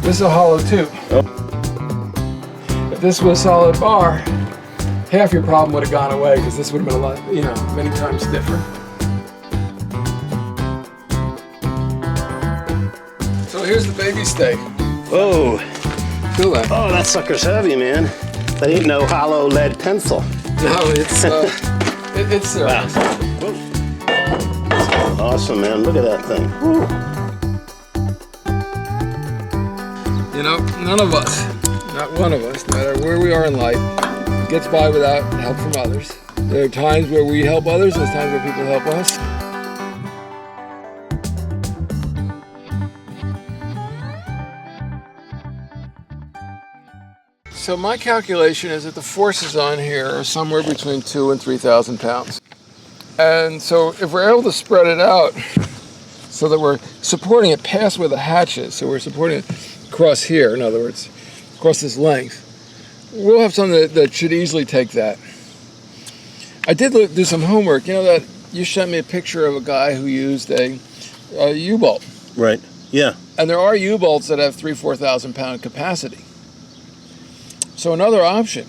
This is a hollow tube. If this was a solid bar, half your problem would have gone away because this would have been a lot, you know, many times stiffer. So here's the baby steak. Whoa. Feel that? Oh, that sucker's heavy, man. That ain't no hollow lead pencil. No, it's serious. Wow. Awesome, man. Look at that thing. Woo. You know, none of us, not one of us, no matter where we are in life, gets by without help from others. There are times where we help others, and there's times where people help us. So my calculation is that the forces on here are somewhere between 2,000 and 3,000 pounds. And so if we're able to spread it out so that we're supporting it past where the hatch is, so we're supporting it across here, in other words, across this length, we'll have something that should easily take that. I did do some homework. You know that you sent me a picture of a guy who used a U-bolt. Right, yeah. And there are U-bolts that have 3,000 to 4,000 pound capacity. So another option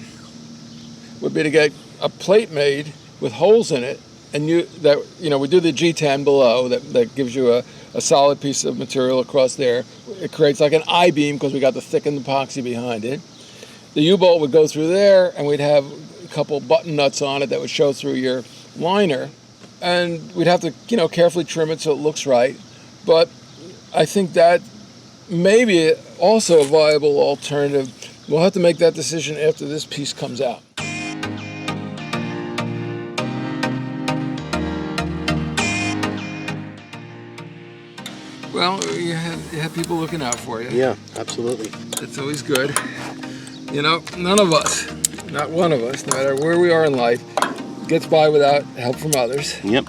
would be to get a plate made with holes in it, and we do the G10 below that gives you a solid piece of material across there. It creates like an I-beam because we got the thickened epoxy behind it. The U-bolt would go through there, and we'd have a couple button nuts on it that would show through your liner, and we'd have to carefully trim it so it looks right. But I think that may be also a viable alternative. We'll have to make that decision after this piece comes out. Well, you have people looking out for you. Yeah, absolutely. It's always good. You know, none of us, not one of us, no matter where we are in life, gets by without help from others. Yep.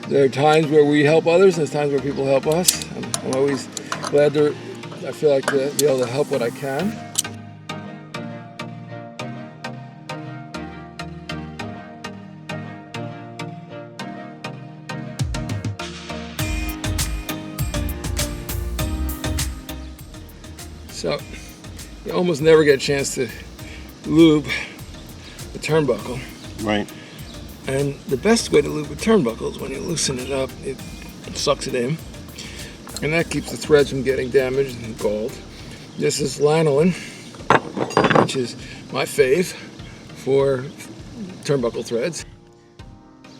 There are times where we help others, and there's times where people help us. I'm always glad I feel like to be able to help what I can. So you almost never get a chance to lube the turnbuckle. Right. And the best way to lube a turnbuckle is when you loosen it up, it sucks it in. And that keeps the threads from getting damaged and galled. This is lanolin, which is my fave for turnbuckle threads.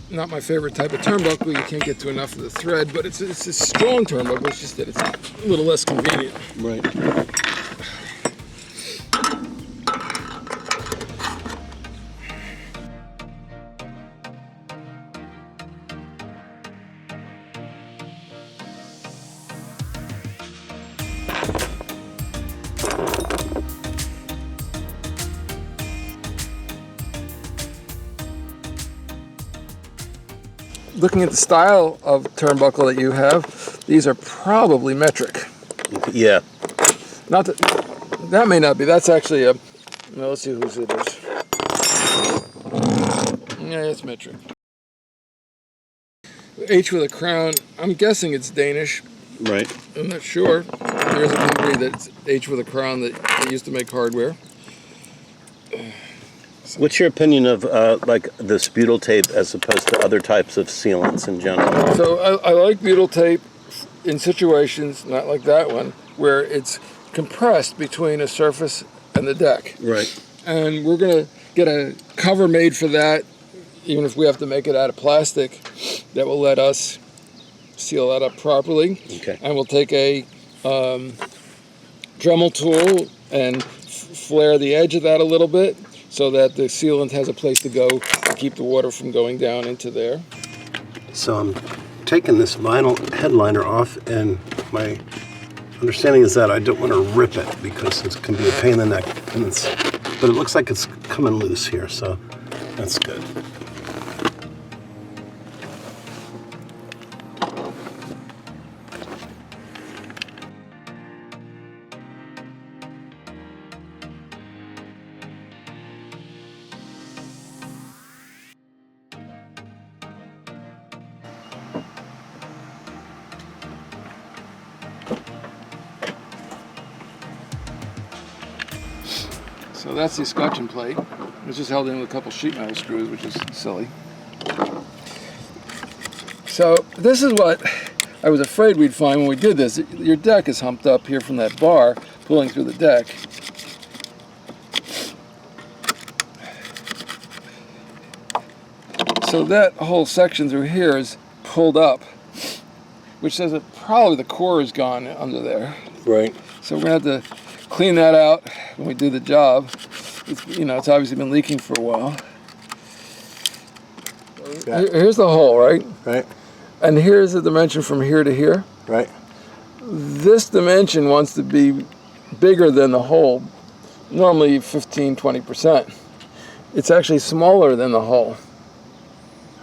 Not my favorite type of turnbuckle. You can't get to enough of the thread, but it's a strong turnbuckle. It's just that it's a little less convenient. Right. Looking at the style of turnbuckle that you have, these are probably metric. Yeah. Not that may not be. That's actually a. Well, let's see whose it is. Yeah, it's metric. H with a crown. I'm guessing it's Danish. Right. I'm not sure. There's a company that's H with a crown that used to make hardware. What's your opinion of like this butyl tape as opposed to other types of sealants in general? So I like butyl tape in situations, not like that one, where it's compressed between a surface and the deck. Right. And we're going to get a cover made for that, even if we have to make it out of plastic, that will let us seal that up properly. Okay. And we'll take a Dremel tool and flare the edge of that a little bit, so that the sealant has a place to go to keep the water from going down into there. So I'm taking this vinyl headliner off, and my understanding is that I don't want to rip it because it can be a pain in the neck. But it looks like it's coming loose here, so that's good. So that's the escutcheon plate. It's just held in with a couple sheet metal screws, which is silly. So this is what I was afraid we'd find when we did this. Your deck is humped up here from that bar pulling through the deck. So that whole section through here is pulled up, which says that probably the core is gone under there. Right. So we're going to have to clean that out when we do the job. It's, you know, it's obviously been leaking for a while. Yeah. Here's the hole, right? Right. And here's the dimension from here to here. Right. This dimension wants to be bigger than the hole, normally 15-20%. It's actually smaller than the hole.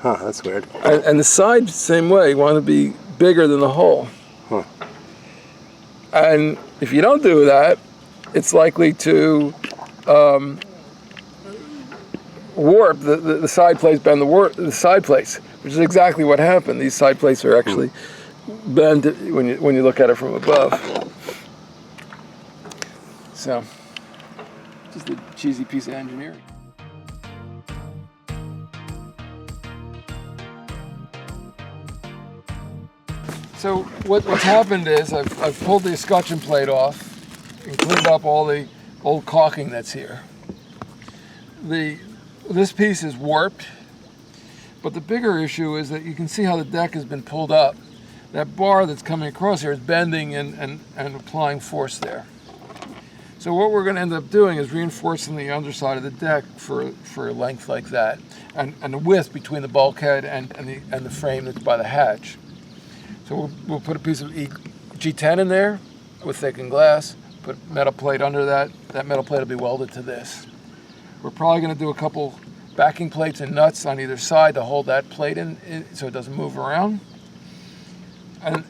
Huh, that's weird. And the side, same way, want to be bigger than the hole. Huh. And if you don't do that, it's likely to warp the side plates, bend the side plates, which is exactly what happened. These side plates are actually bent when you look at it from above. So, just a cheesy piece of engineering. So what's happened is I've pulled the escutcheon plate off and cleaned up all the old caulking that's here. This piece is warped, but the bigger issue is that you can see how the deck has been pulled up. That bar that's coming across here is bending and applying force there. So what we're going to end up doing is reinforcing the underside of the deck for a length like that, and the width between the bulkhead and the frame that's by the hatch. So we'll put a piece of G10 in there with thickened glass, put a metal plate under that. That metal plate will be welded to this. We're probably going to do a couple backing plates and nuts on either side to hold that plate in so it doesn't move around. And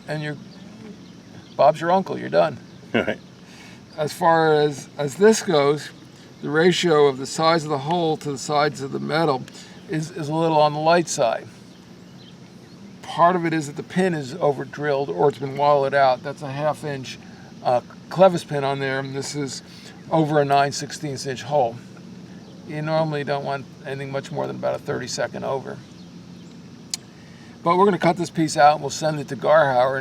Bob's your uncle, you're done. All right. As far as this goes, the ratio of the size of the hole to the sides of the metal is a little on the light side. Part of it is that the pin is over drilled or it's been wallowed out. That's a 1/2 inch clevis pin on there, and this is over a 9/16 inch hole. You normally don't want anything much more than about a 32nd over. But we're going to cut this piece out and we'll send it to Garhauer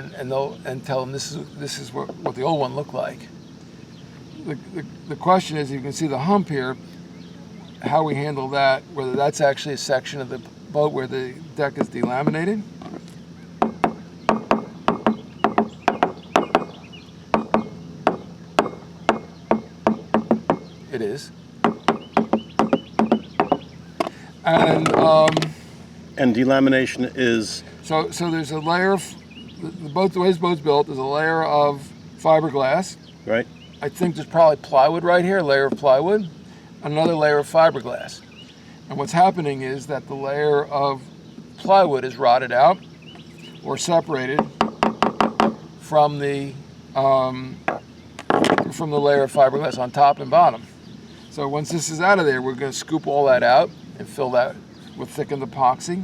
and tell them this is what the old one looked like. The question is, you can see the hump here, how we handle that, whether that's actually a section of the boat where the deck is delaminated. It is. And delamination is? So there's a layer of, the way this boat's built, there's a layer of fiberglass. Right. I think there's probably plywood right here, a layer of plywood, another layer of fiberglass. And what's happening is that the layer of plywood is rotted out or separated from the layer of fiberglass on top and bottom. So once this is out of there, we're going to scoop all that out and fill that with thickened epoxy.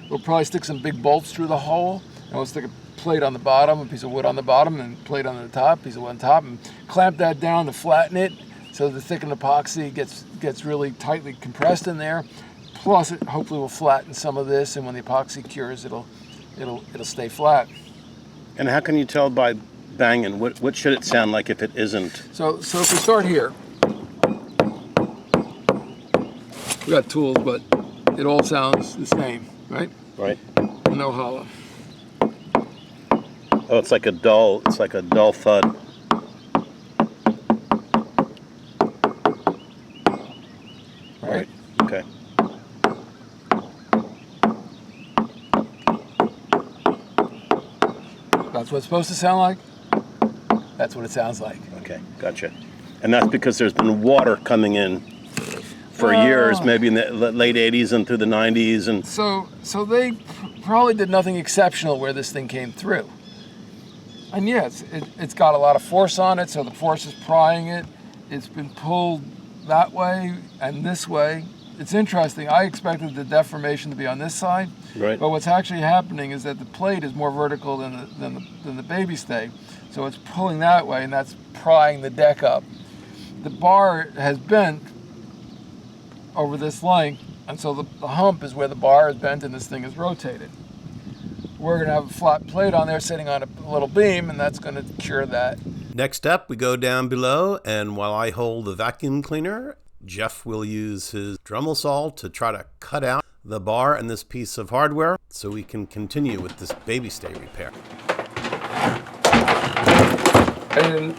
We'll probably stick some big bolts through the hole, and we'll stick a plate on the bottom, a piece of wood on the bottom, and a plate on the top, piece of wood on top, and clamp that down to flatten it so the thickened epoxy gets really tightly compressed in there. Plus, it hopefully will flatten some of this, and when the epoxy cures, it'll stay flat. And how can you tell by banging? What should it sound like if it isn't? So if we start here, we got tools, but it all sounds the same, right? Right. No hollow. Oh, it's like a dull thud. Right. Okay. That's what it's supposed to sound like. That's what it sounds like. Okay, gotcha. And that's because there's been water coming in for years, maybe in the late 80s and through the 90s, and so they probably did nothing exceptional where this thing came through. And yes, it's got a lot of force on it, so the force is prying it. It's been pulled that way and this way. It's interesting. I expected the deformation to be on this side, right. But what's actually happening is that the plate is more vertical than the baby stay, so it's pulling that way, and that's prying the deck up. the bar has bent over this length, and so the hump is where the bar is bent and this thing is rotated. We're going to have a flat plate on there sitting on a little beam, and that's going to cure that. Next up, we go down below, and while I hold the vacuum cleaner, Jeff will use his Dremel saw to try to cut out the bar and this piece of hardware so we can continue with this baby stay repair. And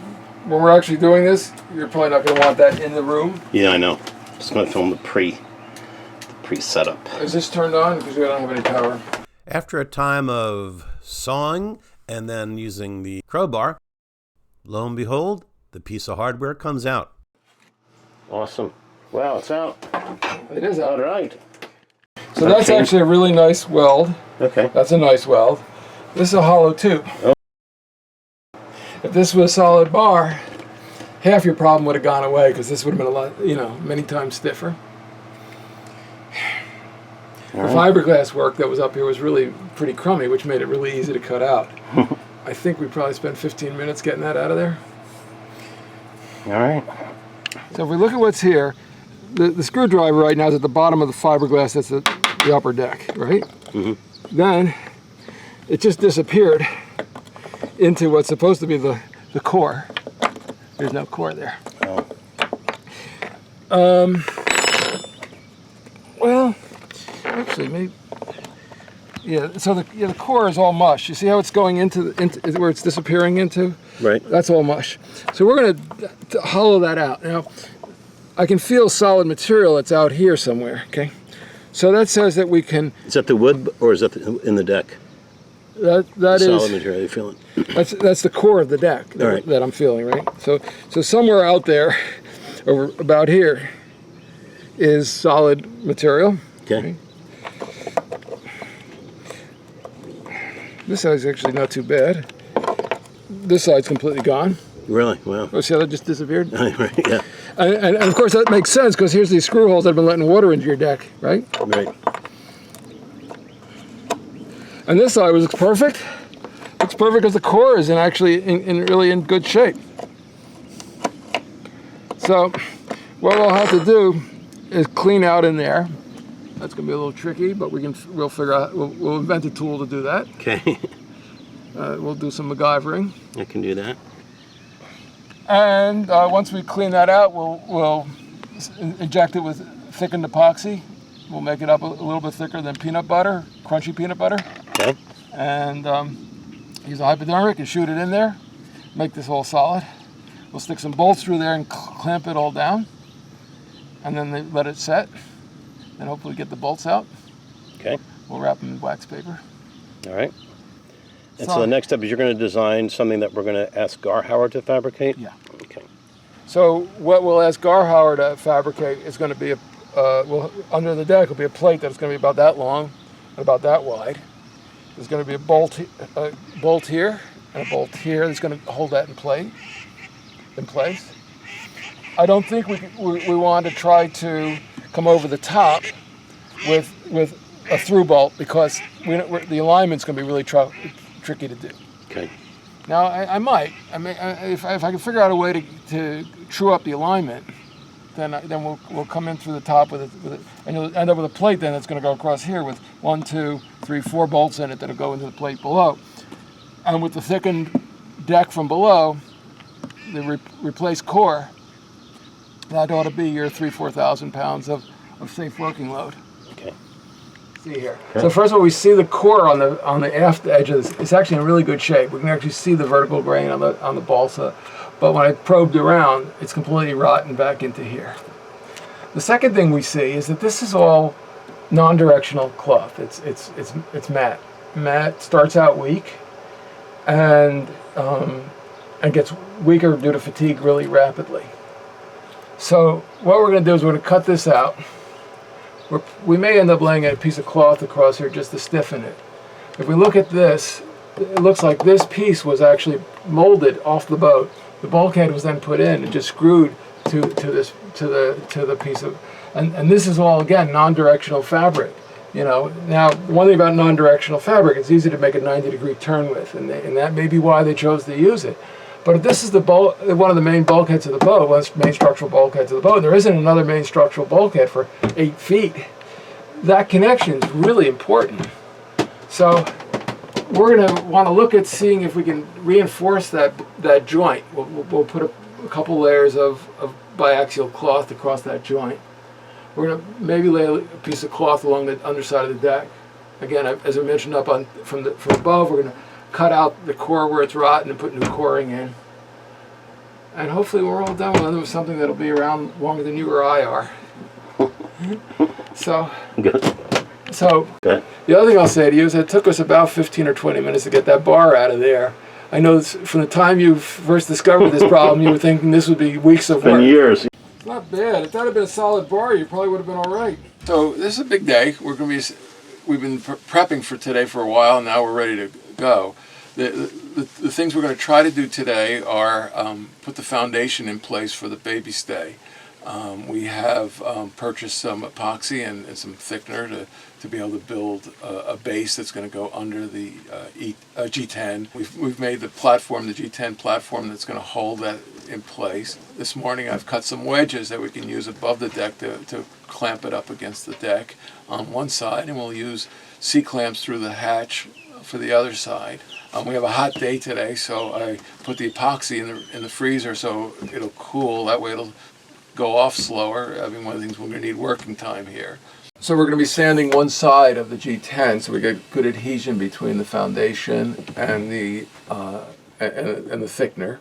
when we're actually doing this, you're probably not going to want that in the room. Yeah, I know. Just going to film the pre-setup. Is this turned on? Because we don't have any power. After a time of sawing and then using the crowbar, lo and behold, the piece of hardware comes out. Awesome. Wow, it's out. It is out. All right. So that's actually a really nice weld. Okay. That's a nice weld. This is a hollow tube. Oh. If this was a solid bar, half your problem would have gone away, because this would have been a lot, many times stiffer. The fiberglass work that was up here was really pretty crummy, which made it really easy to cut out. I think we probably spent 15 minutes getting that out of there. All right. So if we look at what's here, the screwdriver right now is at the bottom of the fiberglass. That's the upper deck, right? Mm-hmm. Then it just disappeared into what's supposed to be the core. There's no core there. Oh. Well, actually, maybe. Yeah. So the core is all mush. You see how it's going into where it's disappearing into? Right. That's all mush. So we're going to hollow that out. Now, I can feel solid material that's out here somewhere. Okay. So that says that we can. Is that the wood, or is that in the deck? That is solid material you're feeling. That's the core of the deck that I'm feeling, right? So somewhere out there, over about here, is solid material. Okay. Right? This side's actually not too bad. This side's completely gone. Really? Wow. Oh, see how that just disappeared? Right, yeah. And of course that makes sense, because here's these screw holes that have been letting water into your deck, right? Right. And this side looks perfect. Looks perfect because the core is really in good shape. So what we'll have to do is clean out in there. That's going to be a little tricky, but we'll figure out. We'll invent a tool to do that. Okay. We'll do some MacGyvering. I can do that. And once we clean that out, we'll inject it with thickened epoxy. We'll make it up a little bit thicker than peanut butter, crunchy peanut butter. Okay. And use a hypodermic and shoot it in there. Make this all solid. We'll stick some bolts through there and clamp it all down. And then let it set. And hopefully get the bolts out. Okay. We'll wrap them in wax paper. All right. And so the next step is you're going to design something that we're going to ask Garhauer to fabricate? Yeah. Okay. So what we'll ask Garhauer to fabricate is going to be under the deck will be a plate that's going to be about that long and about that wide. There's going to be a bolt here and a bolt here that's going to hold that in place. I don't think we want to try to come over the top with a through bolt, because the alignment's going to be really tricky to do. Okay. Now I might. If I can figure out a way to true up the alignment, then we'll come in through the top with it, and you'll end up with a plate then that's going to go across here with 1, 2, 3, 4 bolts in it that'll go into the plate below, and with the thickened deck from below, the replaced core, that ought to be your 3,000-4,000 pounds of safe working load. Okay. See here. Okay. So first of all, we see the core on the aft edge of this. It's actually in really good shape. We can actually see the vertical grain on the balsa, but when I probed around, it's completely rotten back into here. The second thing we see is that this is all non-directional cloth. It's matte. Matte starts out weak, and gets weaker due to fatigue really rapidly. So what we're going to do is we're going to cut this out. We may end up laying a piece of cloth across here just to stiffen it. If we look at this, it looks like this piece was actually molded off the boat. The bulkhead was then put in and just screwed to the piece of, and this is all again non-directional fabric. Now one thing about non-directional fabric, it's easy to make a 90-degree turn with, and that may be why they chose to use it. But if this is the one of the main bulkheads of the boat, one of the main structural bulkheads of the boat, and there isn't another main structural bulkhead for 8 feet, that connection is really important. So we're going to want to look at seeing if we can reinforce that joint. We'll put a couple layers of biaxial cloth across that joint. We're going to maybe lay a piece of cloth along the underside of the deck. Again, as I mentioned up from above, we're going to cut out the core where it's rotten and put new coring in. And hopefully we're all done with something that'll be around longer than you or I are. So, Good. So the other thing I'll say to you is it took us about 15 or 20 minutes to get that bar out of there. I know from the time you first discovered this problem, you were thinking this would be weeks of work. Years. It's not bad. If that had been a solid bar, you probably would have been all right. So this is a big day. We've been prepping for today for a while, and now we're ready to go. The things we're going to try to do today are put the foundation in place for the baby stay. We have purchased some epoxy and some thickener to be able to build a base that's going to go under the G10. We've made the platform, the G10 platform, that's going to hold that in place. This morning I've cut some wedges that we can use above the deck to clamp it up against the deck on one side, and we'll use C-clamps through the hatch for the other side. We have a hot day today, so I put the epoxy in the freezer so it'll cool. That way it'll go off slower. I mean, one of the things we're going to need working time here. So we're going to be sanding one side of the G10 so we get good adhesion between the foundation and the thickener.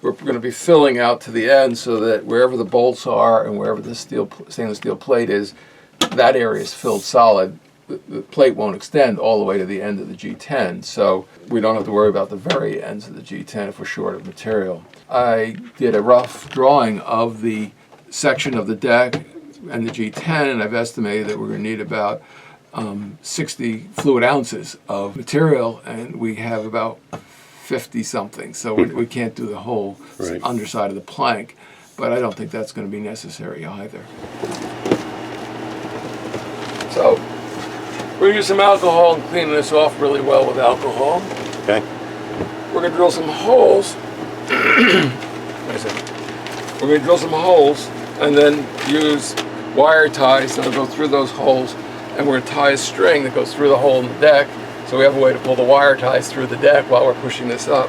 We're going to be filling out to the end so that wherever the bolts are and wherever the stainless steel plate is, that area is filled solid. The plate won't extend all the way to the end of the G10, so we don't have to worry about the very ends of the G10 if we're short of material. I did a rough drawing of the section of the deck and the G10, and I've estimated that we're going to need about 60 fluid ounces of material, and we have about 50 something, so we can't do the whole underside of the plank, but I don't think that's going to be necessary either. So we're going to use some alcohol and clean this off really well with alcohol. Okay. We're going to drill some holes. We're going to drill some holes and then use wire ties that'll go through those holes, and we're going to tie a string that goes through the hole in the deck, so we have a way to pull the wire ties through the deck while we're pushing this up.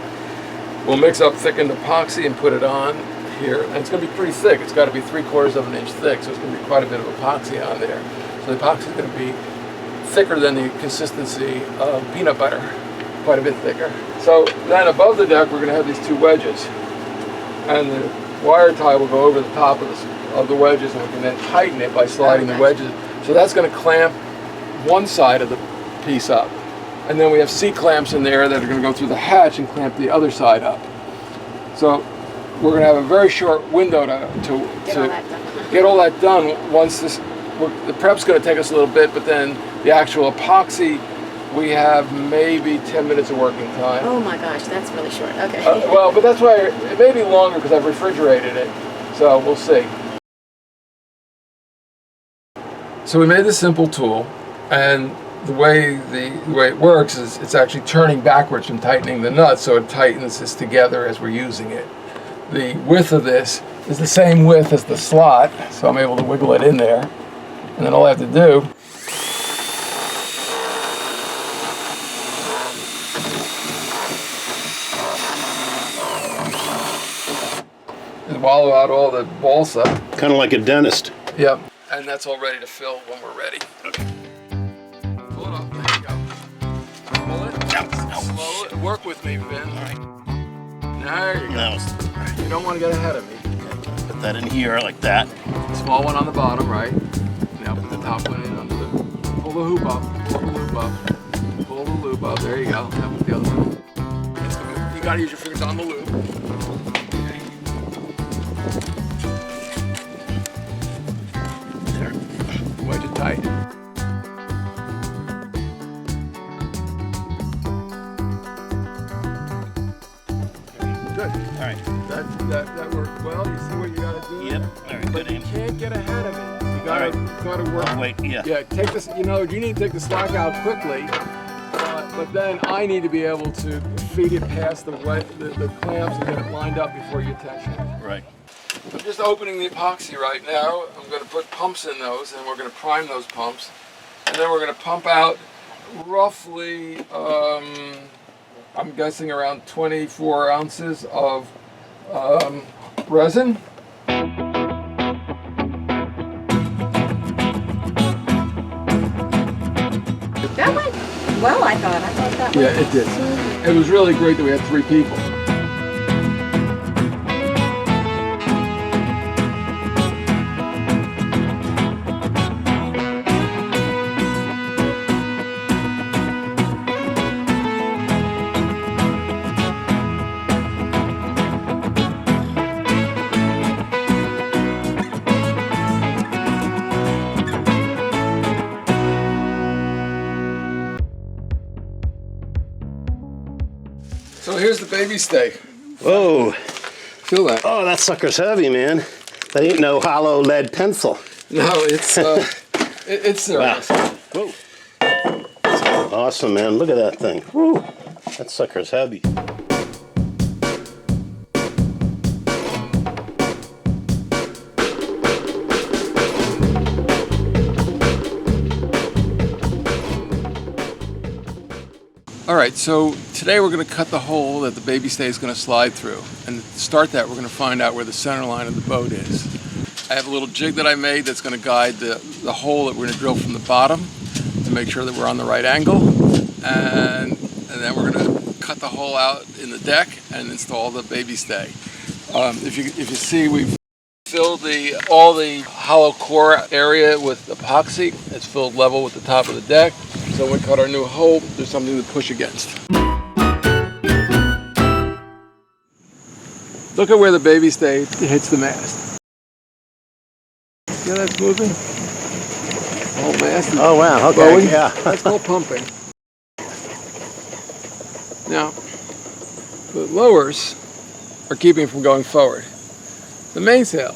We'll mix up thickened epoxy and put it on here, and it's going to be pretty thick. It's got to be 3/4 of an inch thick, so it's going to be quite a bit of epoxy on there. So the epoxy is going to be thicker than the consistency of peanut butter, quite a bit thicker. So then above the deck we're going to have these two wedges, and the wire tie will go over the top of the wedges, and we can then tighten it by sliding the wedges. So that's going to clamp one side of the piece up, and then we have C-clamps in there that are going to go through the hatch and clamp the other side up. So we're going to have a very short window to get all that done. Once the prep's going to take us a little bit, but then the actual epoxy, we have maybe 10 minutes of working time. Oh my gosh, that's really short. Okay. Well, but that's why it may be longer because I've refrigerated it. So we'll see. So we made this simple tool, and the way it works is it's actually turning backwards from tightening the nut, so it tightens this together as we're using it. The width of this is the same width as the slot, so I'm able to wiggle it in there. And then all I have to do is wallow out all the balsa. Kind of like a dentist. Yep. And that's all ready to fill when we're ready. Okay. Pull it up. There you go. Pull it. Slow it. Work with me, Ben. All right. There you go. You don't want to get ahead of me. Put that in here like that. Small one on the bottom, right? Now put the top one in under the. Pull the hoop up. Pull the loop up. Pull the loop up. There you go. Now put the other one. You got to use your fingers on the loop. Okay. There. Wedge it tight. Good. All right. That worked well. You see what you got to do? Yep. All right. But Good you aim. can't get ahead of it. You gotta work. Oh, wait. Yeah. Yeah. Take this. You need to take the slack out quickly. But but then I need to be able to feed it past the clamps and get it lined up before you tension it. Right. I'm just opening the epoxy right now. I'm going to put pumps in those, and we're going to prime those pumps. And then we're going to pump out roughly, I'm guessing around 24 ounces of resin. That went well, I thought. I thought that Yeah, went it did. It was really great that we had 3 people. So here's the baby stay. Whoa. Feel that? Oh, that sucker's heavy, man. That ain't no hollow lead pencil. No, it's it's serious. Wow. Whoa. Awesome, man. Look at that thing. Woo. That sucker's heavy. All right, so today we're going to cut the hole that the baby stay is going to slide through. And to start that, we're going to find out where the center line of the boat is. I have a little jig that I made that's going to guide the hole that we're going to drill from the bottom to make sure that we're on the right angle. And then we're going to cut the hole out in the deck and install the baby stay. If you see, we've filled all the hollow core area with epoxy. It's filled level with the top of the deck. So when we cut our new hole, there's something to push against. Look at where the baby stay hits the mast. See how that's moving? The whole mast is Oh, wow. Okay. going. Yeah. That's called pumping. Now, the lowers are keeping it from going forward. The mainsail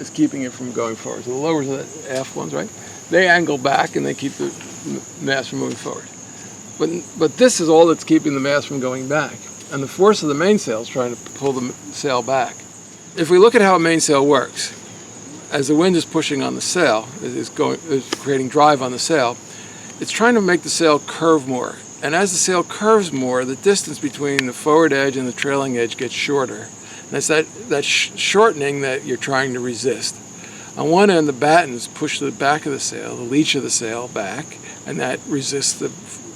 is keeping it from going forward. So the lowers are the aft ones, right? They angle back and they keep the mast from moving forward. But this is all that's keeping the mast from going back. And the force of the mainsail is trying to pull the sail back. If we look at how a mainsail works, as the wind is pushing on the sail, is creating drive on the sail, it's trying to make the sail curve more. And as the sail curves more, the distance between the forward edge and the trailing edge gets shorter. And it's that shortening that you're trying to resist. On one end, the battens push the back of the sail, the leech of the sail back, and that resists the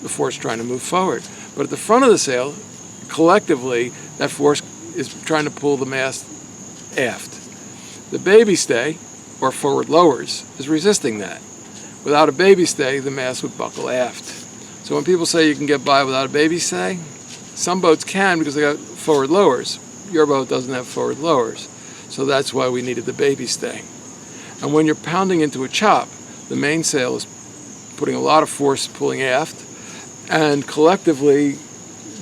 force trying to move forward. But at the front of the sail, collectively, that force is trying to pull the mast aft. The baby stay, or forward lowers, is resisting that. Without a baby stay, the mast would buckle aft. So when people say you can get by without a baby stay, some boats can because they got forward lowers. Your boat doesn't have forward lowers. So that's why we needed the baby stay. And when you're pounding into a chop, the mainsail is putting a lot of force pulling aft, and collectively,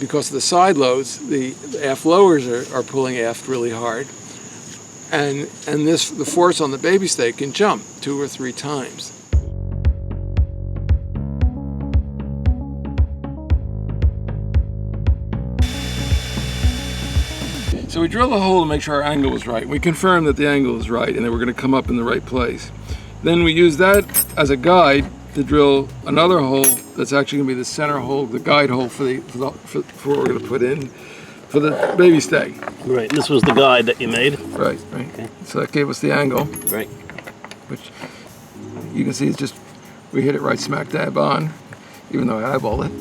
because of the side loads, the aft lowers are pulling aft really hard, and the force on the baby stay can jump 2 or 3 times. So we drilled a hole to make sure our angle was right. We confirmed that the angle is right and that we're going to come up in the right place. Then we use that as a guide to drill another hole that's actually going to be the center hole, the guide hole for what we're going to put in for the baby stay. Right. This was the guide that you made. Right. Okay. So that gave us the angle. Right. Which you can see it's just, we hit it right smack dab on, even though I eyeballed it.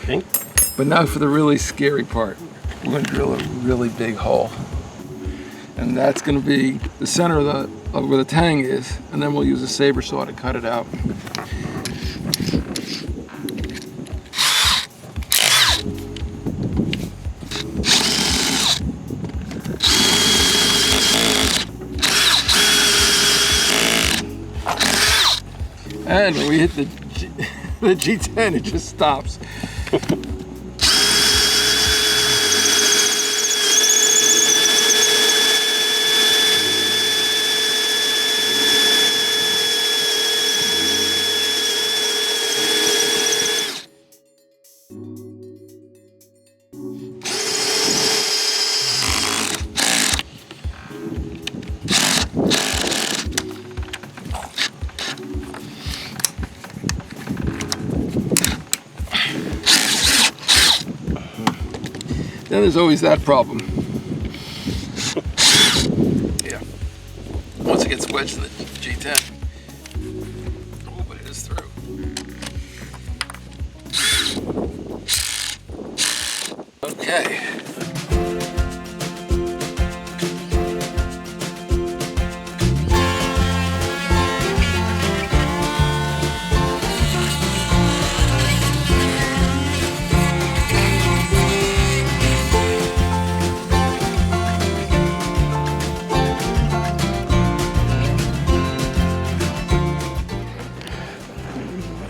Okay. But now for the really scary part. We're going to drill a really big hole, and that's going to be the center of where the tang is, and then we'll use a saber saw to cut it out. And when we hit the G10, it just stops. Then there's always that problem. Yeah. Once it gets wedged in the G10. Oh, but it is through. Okay.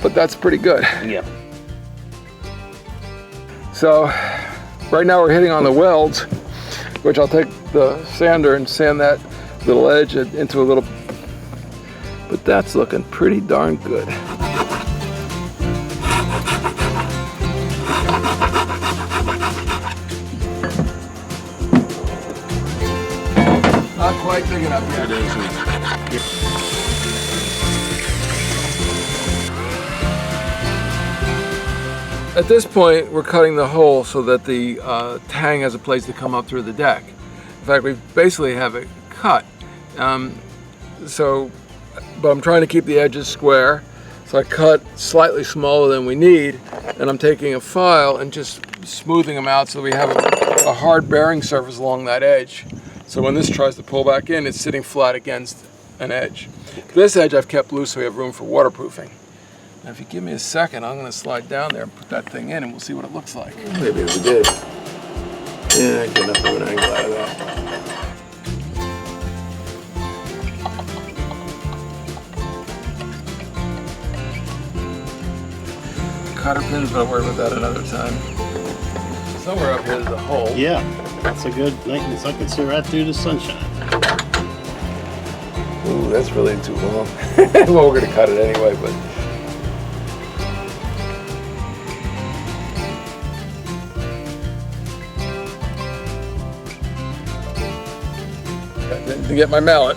But that's pretty good. Yeah. So right now we're hitting on the welds, which I'll take the sander and sand that little edge into a little, but that's looking pretty darn good. Not quite big enough yet. It isn't. At this point, we're cutting the hole so that the tang has a place to come up through the deck. In fact, we basically have it cut. But I'm trying to keep the edges square. So I cut slightly smaller than we need, and I'm taking a file and just smoothing them out so we have a hard bearing surface along that edge. So when this tries to pull back in, it's sitting flat against an edge. This edge I've kept loose so we have room for waterproofing. Now if you give me a second, I'm going to slide down there and put that thing in and we'll see what it looks like. Maybe we did. Yeah, get enough of an angle out of that. Cotter pins, but I'll worry about that another time. Somewhere up here there's a hole. Yeah, that's a good nice. I can see right through the sunshine. Ooh, that's really too long. Well, we're going to cut it anyway, but... to get my mallet.